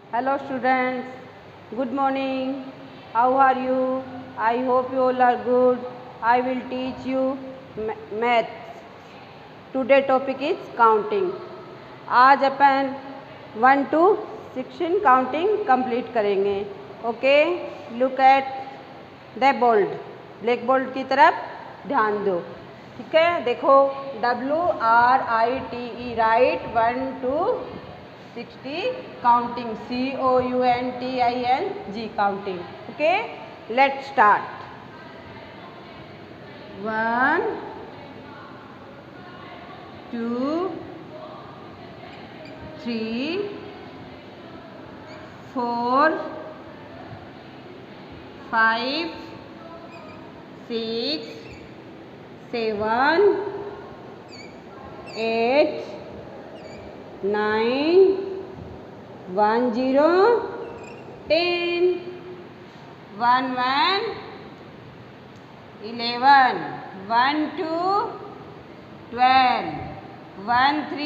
Hello students, good morning. How are you? I hope you all are good. I will teach you maths. Today topic is counting. आज अपन 1 to 16 counting complete करेंगे. Okay, look at the bold. Black bold की तरफ ध्यान दो. ठीक है, देखो WRITE write 1 to 60 counting. COUNTING counting. Okay, let's start. 1 2 3 4 5 6 7 8 9 1 0 10 1 1 11 1 2 12 1 3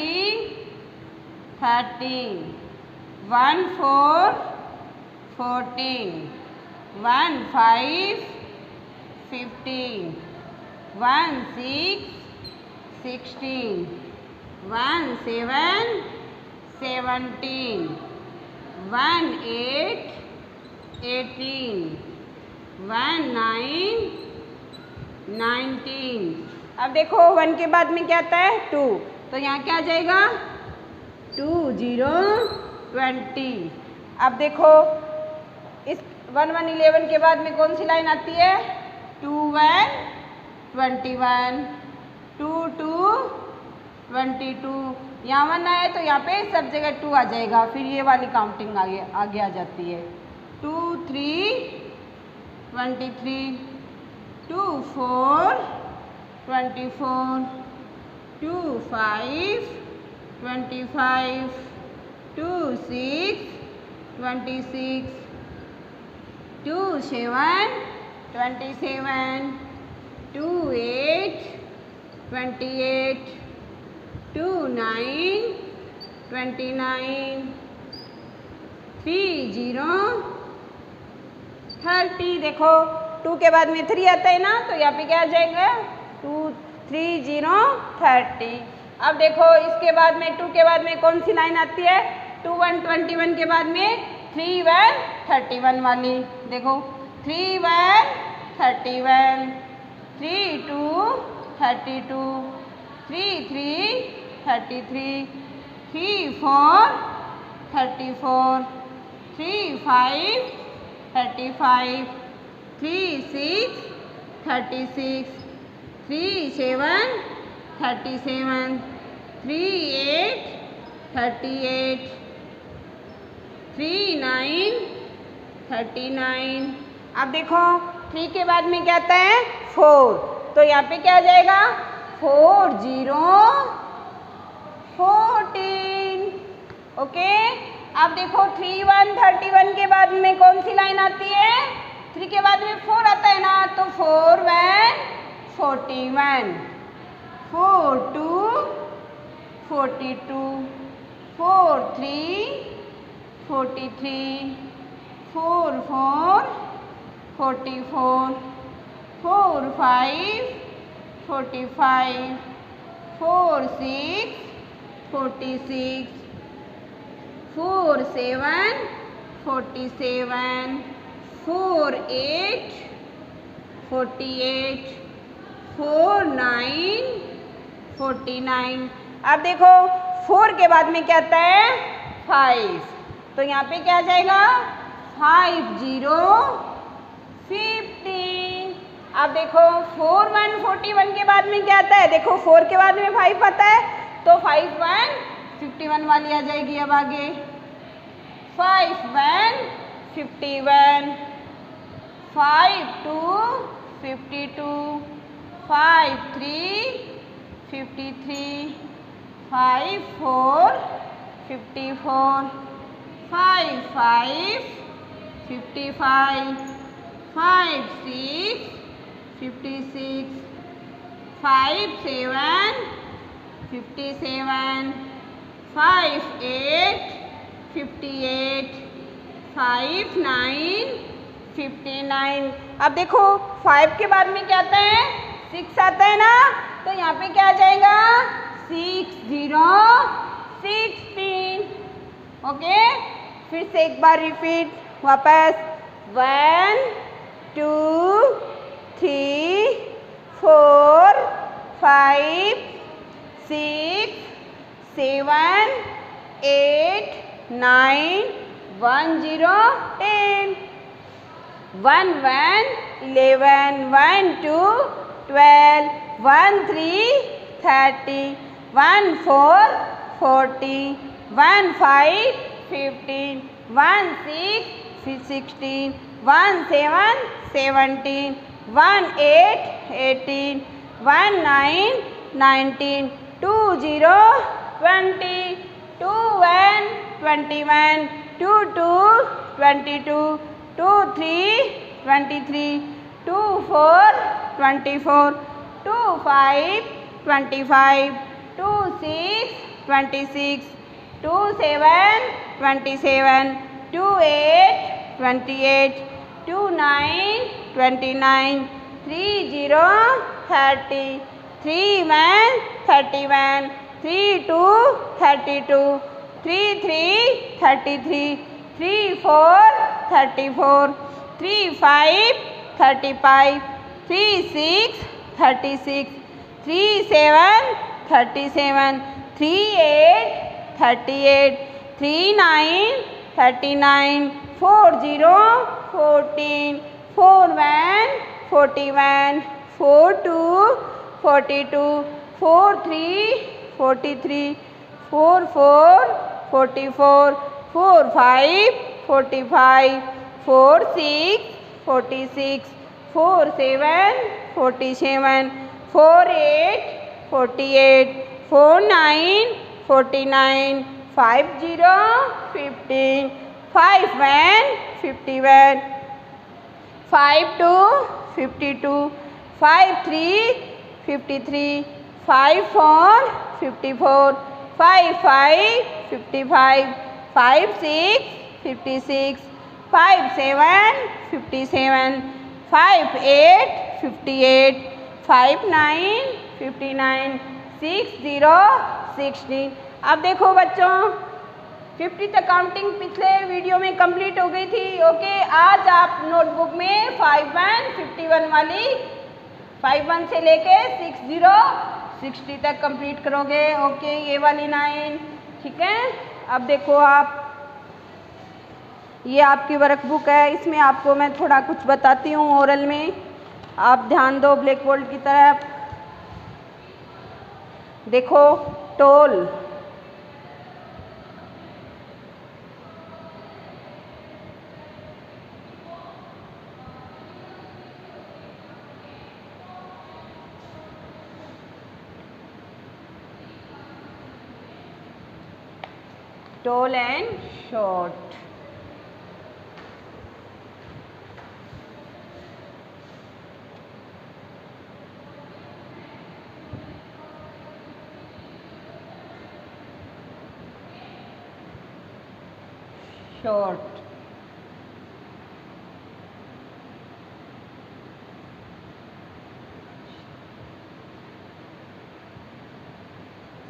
13 1 4 14 1 5 15 1 6 16 1 7 17 1 8 18 1 9 19. अब देखो 1 के बाद में क्या आता है 2, तो यहाँ क्या आ जाएगा 2 0 20. अब देखो इस 1 1 11 के बाद में कौन सी लाइन आती है 2 1 21 2 2 22. यहाँ 1 आए तो यहाँ पे सब जगह 2 आ जाएगा, फिर ये वाली काउंटिंग आगे आ जाती है. 2 3 23 2 4 24 2 5 25 2 6 26 2 7 27 2 8 28 2 9 29 3 0 30. देखो 2 के बाद में 3 आता है ना, तो यहाँ पे क्या आ जाएगा 2 3 0 30. अब देखो इसके बाद में 2 के बाद में कौन सी लाइन आती है 2 1 21 के बाद में 3 1 31 वाली. देखो 3 1 31 3 2 32 3 3 33 3 4 34 3 5 35 3 6 36 3 7 37 3 8 38 3 9 39. अब देखो 3 के बाद में क्या आता है 4, तो यहाँ पे क्या आ जाएगा 4 0 14. ओके, अब देखो 3 1 31 के बाद में कौन सी लाइन आती है 3 के बाद में 4 आता है ना, तो 4 1 41 4 2 42 4 3 43 4 4 44 4 5 45 4 6 46 4 7 47 4 8 48 4 9 49. अब देखो 4 के बाद में क्या आता है 5, तो यहाँ पे क्या आ जाएगा 5 0 15. अब देखो 4 1 41 के बाद में क्या आता है, देखो 4 के बाद में 5 आता है, तो 5 1 51 वाली आ जाएगी. अब आगे 5 1 51 5 2 52 5 3 53 5 4 54 5 5 55 5 6 56 5 7 57 5 8 58 5 9 59। अब देखो 5 के बाद में क्या आता है 6 आता है ना, तो यहाँ पे क्या आ जाएगा 6 0 16। ओके, फिर से एक बार रिपीट वापस 1 2 3 4 5 6 7 8 9 1 0 10। 1 1 11 1 2 12 1 3 30 1 4 40 1 5 15 1 6 16 1 7 17 1 8 18 1 9 19 2 0 20 2 1 21 2 2 22 2 3 23 2 4 24 2 5 25 2 6 26 2 7 27 2 8 28 2 9 29 3 0 30 3 1 31 3 2 32 3 3 33 3 4 34 3 5 35 3 6 36 3 7 37 3 8 38 3 9 39 4 0 14 4 1 41 4 2 42 4 3 43 4 4 44 4 5 45 4 6 46 4 7 47 4 8 48 4 9 49 5 0 15 5 1 51 5 2 52 5 3 53 5 4 54 5 5 55 5 6 56 5 7 57 5 8 58 5 9 59 6 0 16। अब देखो बच्चों 50 तक काउंटिंग पिछले वीडियो में कंप्लीट हो गई थी। ओके, आज आप नोटबुक में 5 1 51 वाली 5 1 से लेके 6 0 60 तक कंप्लीट करोगे। ओके, ये वाली 9, ठीक है। अब देखो आप, ये आपकी वर्कबुक है, इसमें आपको मैं थोड़ा कुछ बताती हूँ ओरल में, आप ध्यान दो ब्लैक बोर्ड की तरफ। देखो toll, tall and short. Short.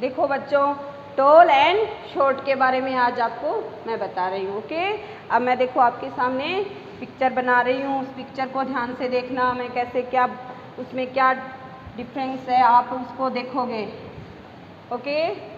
देखो बच्चों, टॉल एंड शॉर्ट के बारे में आज आपको मैं बता रही हूँ। ओके, अब मैं देखो आपके सामने पिक्चर बना रही हूँ, उस पिक्चर को ध्यान से देखना, मैं कैसे क्या उसमें क्या डिफरेंस है आप उसको देखोगे। ओके,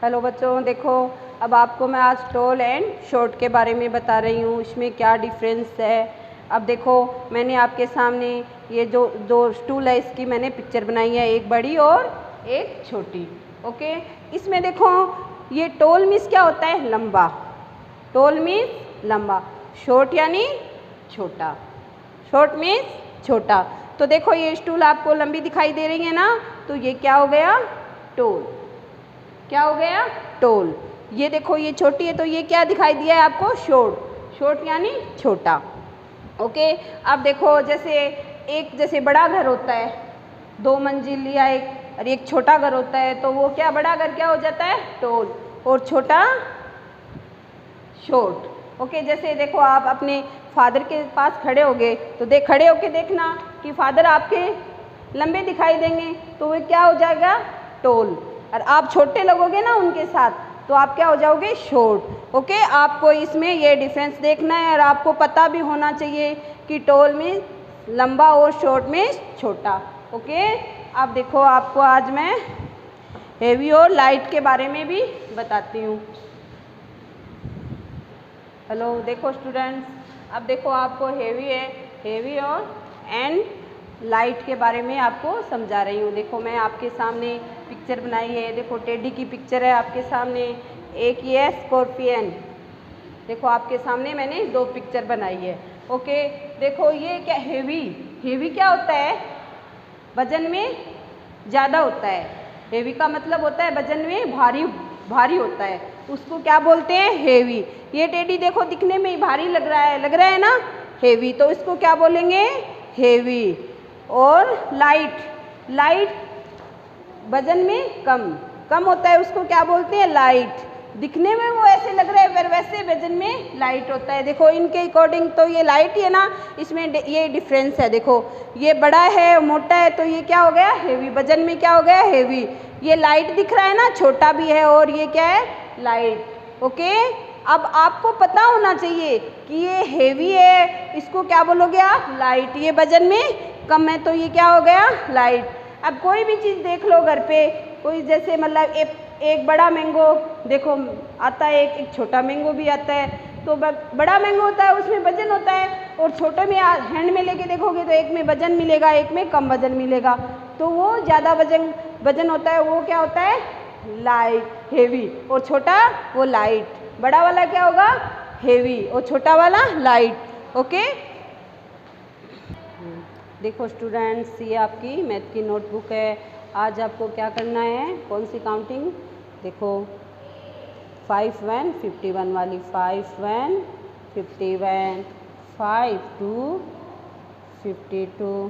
हेलो बच्चों, देखो अब आपको मैं आज टॉल एंड शॉर्ट के बारे में बता रही हूँ, इसमें क्या डिफरेंस है। अब देखो मैंने आपके सामने ये जो दो स्टूल है इसकी मैंने पिक्चर बनाई है, एक बड़ी और एक छोटी। ओके, इसमें देखो ये टॉल मीन्स क्या होता है, लंबा। टॉल मीन्स लंबा, शॉर्ट यानी छोटा। शॉर्ट मीन्स छोटा। तो देखो ये स्टूल आपको लंबी दिखाई दे रही है ना, तो ये क्या हो गया, टॉल। क्या हो गया, टॉल। ये देखो ये छोटी है तो ये क्या दिखाई दिया है आपको, शॉर्ट। शॉर्ट यानी छोटा। ओके, अब देखो जैसे बड़ा घर होता है, 2 मंजिल या एक छोटा घर होता है, तो वो क्या, बड़ा घर क्या हो जाता है, टॉल, और छोटा शॉर्ट। ओके, जैसे देखो आप अपने फादर के पास खड़े होगे तो खड़े होके देखना कि फादर आपके लंबे दिखाई देंगे, तो वो क्या हो जाएगा, टॉल। और आप छोटे लगोगे ना उनके साथ तो आप क्या हो जाओगे, शॉर्ट। ओके, आपको इसमें ये डिफरेंस देखना है और आपको पता भी होना चाहिए कि टॉल में लंबा और शॉर्ट में छोटा। ओके, अब देखो आपको आज मैं हेवी और लाइट के बारे में भी बताती हूँ। हेलो, देखो स्टूडेंट्स, अब देखो आपको हेवी और एंड लाइट के बारे में आपको समझा रही हूँ। देखो मैं आपके सामने पिक्चर बनाई है, देखो टेडी की पिक्चर है आपके सामने, एक ये स्कॉर्पियन। देखो आपके सामने मैंने 2 पिक्चर बनाई है। ओके, देखो ये क्या, हेवी क्या होता है, वजन में ज़्यादा होता है। हेवी का मतलब होता है वजन में भारी होता है, उसको क्या बोलते हैं, हेवी। ये टेडी देखो दिखने में ही भारी लग रहा है ना, हेवी, तो इसको क्या बोलेंगे, हेवी। और लाइट वजन में कम होता है, उसको क्या बोलते हैं, लाइट। दिखने में वो ऐसे लग रहा है पर वैसे वजन में लाइट होता है। देखो इनके अकॉर्डिंग तो ये लाइट ही है ना, इसमें ये डिफरेंस है। देखो ये बड़ा है, मोटा है, तो ये क्या हो गया, हेवी। वजन में क्या हो गया, हेवी। ये लाइट दिख रहा है ना, छोटा भी है और ये क्या है, लाइट। ओके, अब आपको पता होना चाहिए कि ये हेवी है, इसको क्या बोलोगे आप, लाइट। ये वजन में कम है तो ये क्या हो गया, लाइट। अब कोई भी चीज़ देख लो घर पे, कोई जैसे मतलब एक बड़ा मैंगो देखो आता है, एक छोटा मैंगो भी आता है। तो बड़ा मैंगो होता है उसमें वजन होता है, और छोटे में हैंड में लेके देखोगे तो एक में वजन मिलेगा, एक में कम वजन मिलेगा। तो वो ज़्यादा वजन होता है वो क्या होता है, लाइट, हेवी, और छोटा वो लाइट। बड़ा वाला क्या होगा, हेवी, और छोटा वाला लाइट। ओके, देखो स्टूडेंट्स, ये आपकी मैथ की नोटबुक है। आज आपको क्या करना है, कौन सी काउंटिंग, देखो 5 1 51 वाली, 5 1 51, 5 2 52,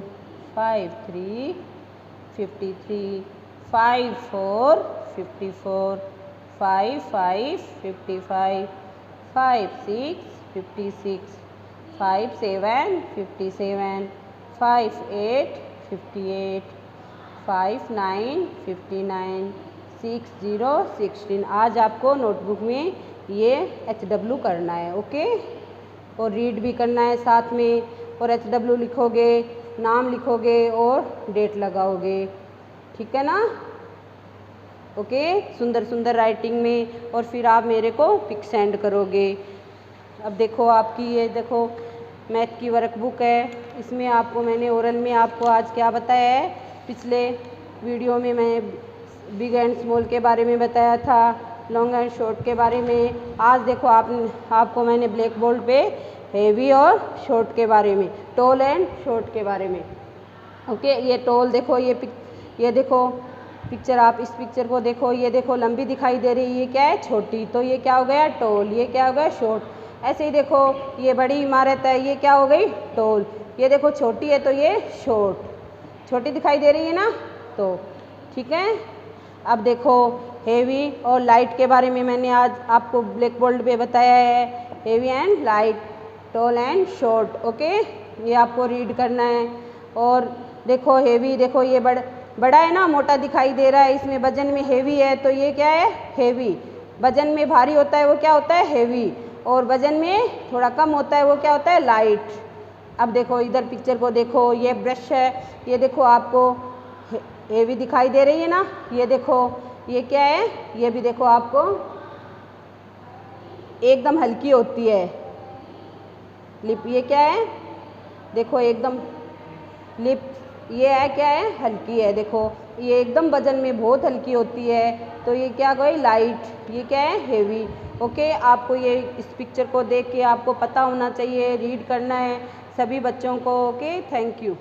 5 3 53, 5 4 54, 5 5 55, 5 6 56, 5 7 57, 5 8 58, 5 9 59, 6 0 16। आज आपको नोटबुक में ये HW करना है। ओके, और रीड भी करना है साथ में, और HW लिखोगे, नाम लिखोगे और डेट लगाओगे, ठीक है ना। ओके, सुंदर सुंदर राइटिंग में, और फिर आप मेरे को पिक सेंड करोगे। अब देखो आपकी ये देखो मैथ की वर्कबुक है, इसमें आपको मैंने ओरल में आपको आज क्या बताया है, पिछले वीडियो में मैं बिग एंड स्मॉल के बारे में बताया था, लॉन्ग एंड शॉर्ट के बारे में। आज देखो आपको मैंने ब्लैक बोर्ड पे हेवी और शॉर्ट के बारे में, टॉल एंड शॉर्ट के बारे में। ओके, ये टॉल देखो, ये देखो पिक्चर, आप इस पिक्चर को देखो, ये देखो लंबी दिखाई दे रही है, ये क्या है, छोटी, तो ये क्या हो गया, टॉल। ये क्या हो गया, शॉर्ट। ऐसे ही देखो ये बड़ी इमारत है, ये क्या हो गई, टॉल। ये देखो छोटी है तो ये शॉर्ट। छोटी दिखाई दे रही है ना, तो ठीक है। अब देखो हेवी और लाइट के बारे में मैंने आज आपको ब्लैक बोर्ड पे बताया है, heavy and light, tall and short. Okay, ये आपको रीड करना है। और देखो हेवी, देखो ये बड़ा है ना, मोटा दिखाई दे रहा है, इसमें वजन में हेवी है, तो ये क्या है, हेवी। वजन में भारी होता है वो क्या होता है, हेवी, और वजन में थोड़ा कम होता है वो क्या होता है, लाइट। अब देखो इधर पिक्चर को देखो, ये ब्रश है, ये देखो आपको हेवी दिखाई दे रही है ना, ये देखो ये क्या है, ये भी देखो आपको एकदम हल्की होती है लिप। ये क्या है, देखो एकदम लिप, ये है क्या है, हल्की है। देखो ये एकदम वजन में बहुत हल्की होती है, तो ये क्या कोई लाइट, ये क्या है, हेवी। ओके, आपको ये इस पिक्चर को देख के आपको पता होना चाहिए, रीड करना है सभी बच्चों को। Okay, thank you.